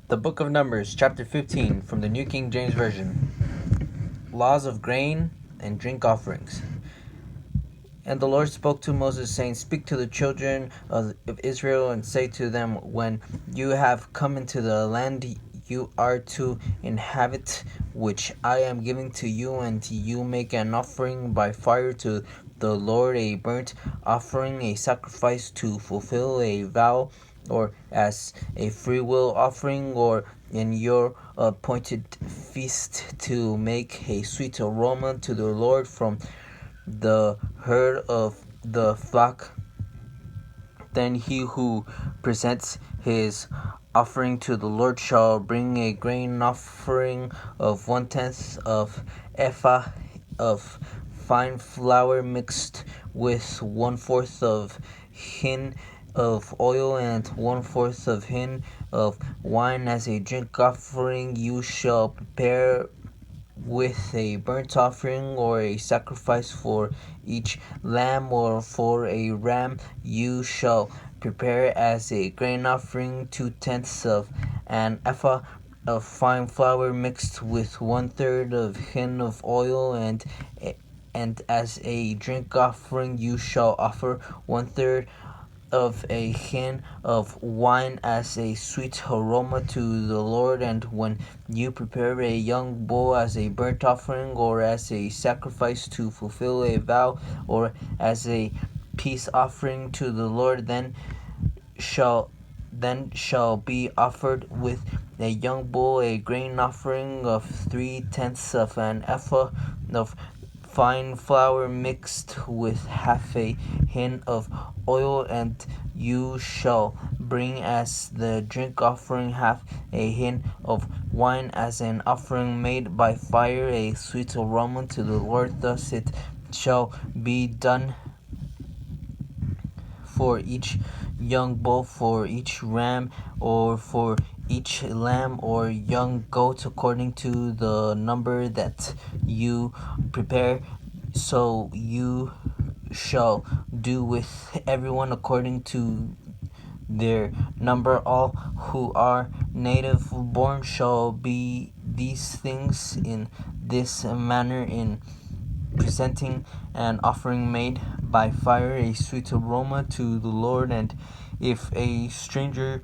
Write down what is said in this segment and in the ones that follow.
The Book of Numbers, chapter 15, from the New King James Version. Laws of grain and drink offerings. And the Lord spoke to Moses, saying, Speak to the children of Israel, and say to them, When you have come into the land you are to inhabit, which I am giving to you, and you make an offering by fire to the Lord, a burnt offering, a sacrifice to fulfill a vow, or as a freewill offering, or in your appointed feast, to make a sweet aroma to the Lord from the herd of the flock. Then he who presents his offering to the Lord shall bring a grain offering of 1/10 of ephah of fine flour mixed with 1/4 of hin of oil and 1/4 of hin of wine as a drink offering. You shall prepare with a burnt offering or a sacrifice for each lamb or for a ram. You shall prepare as a grain offering 2/10 of an ephah of fine flour mixed with 1/3 of hin of oil, and as a drink offering you shall offer 1/3 of a hin of wine as a sweet aroma to the Lord. And when you prepare a young bull as a burnt offering, or as a sacrifice to fulfill a vow, or as a peace offering to the Lord, then shall be offered with a young bull a grain offering of 3/10 of an ephah of fine flour mixed with half a hin of oil. And you shall bring as the drink offering half a hin of wine as an offering made by fire, a sweet aroma to the Lord. Thus it shall be done for each young bull, for each ram, or for each lamb or young goat, according to the number that you prepare. So you shall do with everyone according to their number. All who are native born shall be these things in this manner, in presenting an offering made by fire, a sweet aroma to the Lord. And if a stranger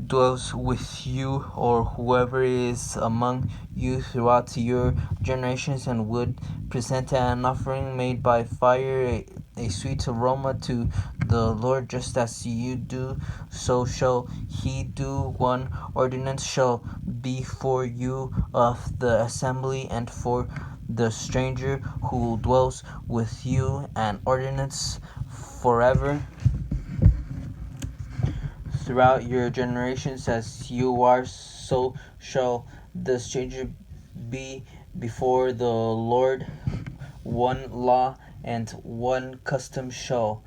dwells with you, or whoever is among you throughout your generations, and would present an offering made by fire, a sweet aroma to the Lord, just as you do, so shall he do. One ordinance shall be for you of the assembly, and for the stranger who dwells with you, an ordinance forever throughout your generations. As you are, so shall the stranger be before the Lord. One law and one custom shall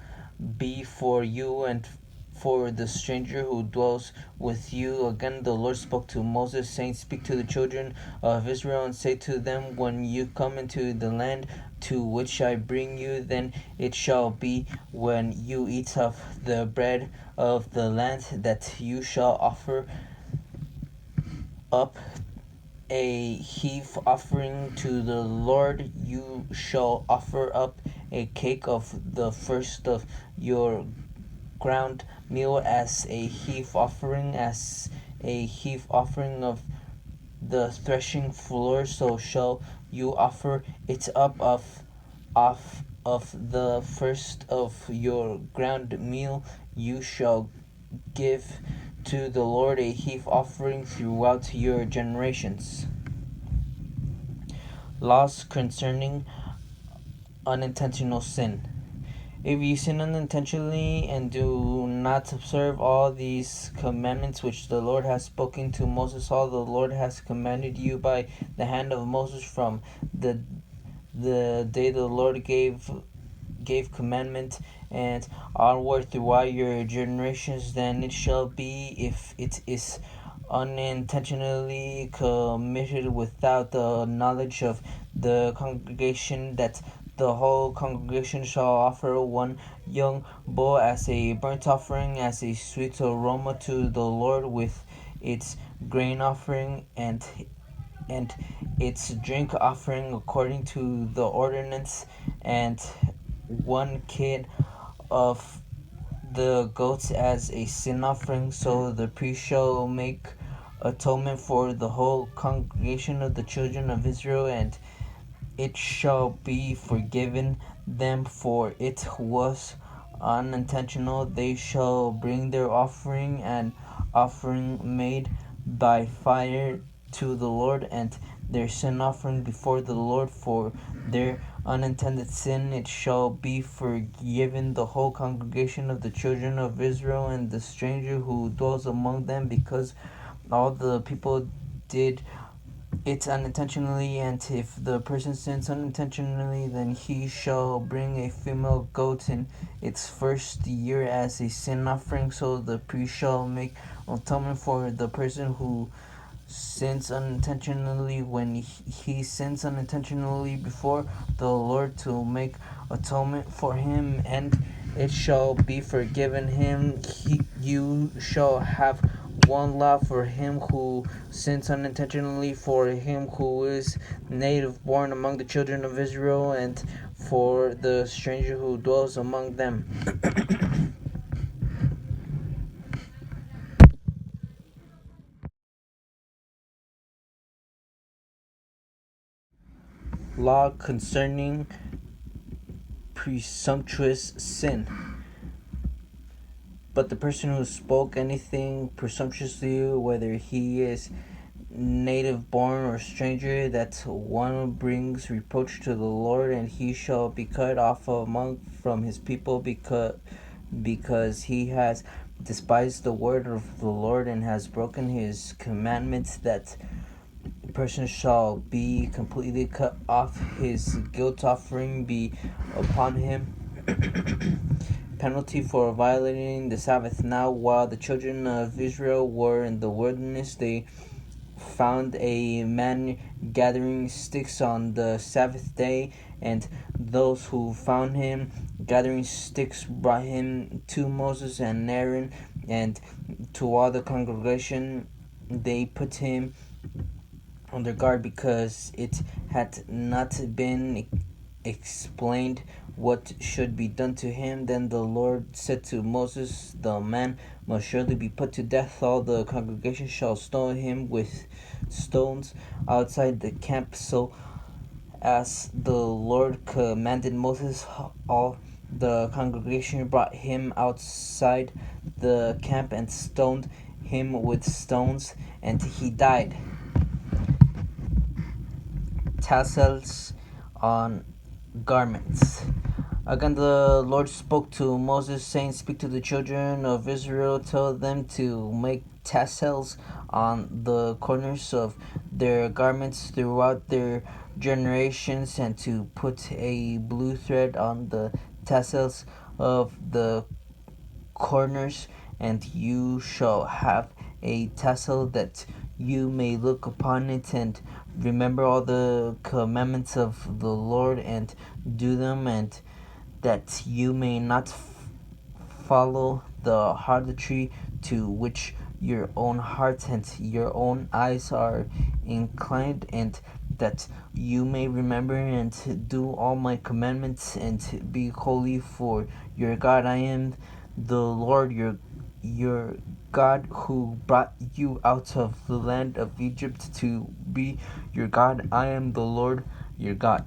be for you and for the stranger who dwells with you. Again the Lord spoke to Moses, saying, Speak to the children of Israel, and say to them, When you come into the land to which I bring you, then it shall be, when you eat of the bread of the land, that you shall offer up a heave offering to the Lord. You shall offer up a cake of the first of your ground meal as a heave offering, as a heave offering of the threshing floor. So shall you offer it up of the first of your ground meal. You shall give to the Lord a heave offering throughout your generations. Laws concerning unintentional sin. If you sin unintentionally and do not observe all these commandments which the Lord has spoken to Moses, all the Lord has commanded you by the hand of Moses from the day the Lord gave commandment, and onward throughout your generations, then it shall be, if it is unintentionally committed without the knowledge of the congregation, that the whole congregation shall offer one young bull as a burnt offering, as a sweet aroma to the Lord, with its grain offering and its drink offering according to the ordinance, and one kid of the goats as a sin offering. So the priest shall make atonement for the whole congregation of the children of Israel, and it shall be forgiven them, for it was unintentional. They shall bring their offering, and offering made by fire to the Lord, and their sin offering before the Lord for their unintended sin. It shall be forgiven the whole congregation of the children of Israel and the stranger who dwells among them, because all the people did it unintentionally. And if the person sins unintentionally, then he shall bring a female goat in its first year as a sin offering. So the priest shall make atonement for the person who sins unintentionally when he sins unintentionally before the Lord, to make atonement for him, and it shall be forgiven him. You shall have one law for him who sins unintentionally, for him who is native born among the children of Israel, and for the stranger who dwells among them. Law concerning presumptuous sin. But the person who spoke anything presumptuously, whether he is native born or stranger, that one brings reproach to the Lord, and he shall be cut off from his people, because he has despised the word of the Lord and has broken his commandments. That person shall be completely cut off. His guilt offering be upon him. Penalty for violating the Sabbath. Now, while the children of Israel were in the wilderness, they found a man gathering sticks on the Sabbath day, and those who found him gathering sticks brought him to Moses and Aaron and to all the congregation. They put him on their guard, because it had not been explained what should be done to him. Then the Lord said to Moses, the man must surely be put to death. All the congregation shall stone him with stones outside the camp. So as the Lord commanded Moses, all the congregation brought him outside the camp and stoned him with stones, and he died. Tassels on garments. Again, the Lord spoke to Moses, saying, Speak to the children of Israel, tell them to make tassels on the corners of their garments throughout their generations, and to put a blue thread on the tassels of the corners, and you shall have a tassel, that you may look upon it and remember all the commandments of the Lord and do them, and that you may not follow the harlotry to which your own heart and your own eyes are inclined, and that you may remember and do all my commandments and be holy for your God. I am the Lord your God, who brought you out of the land of Egypt to be your God. I am the Lord your God.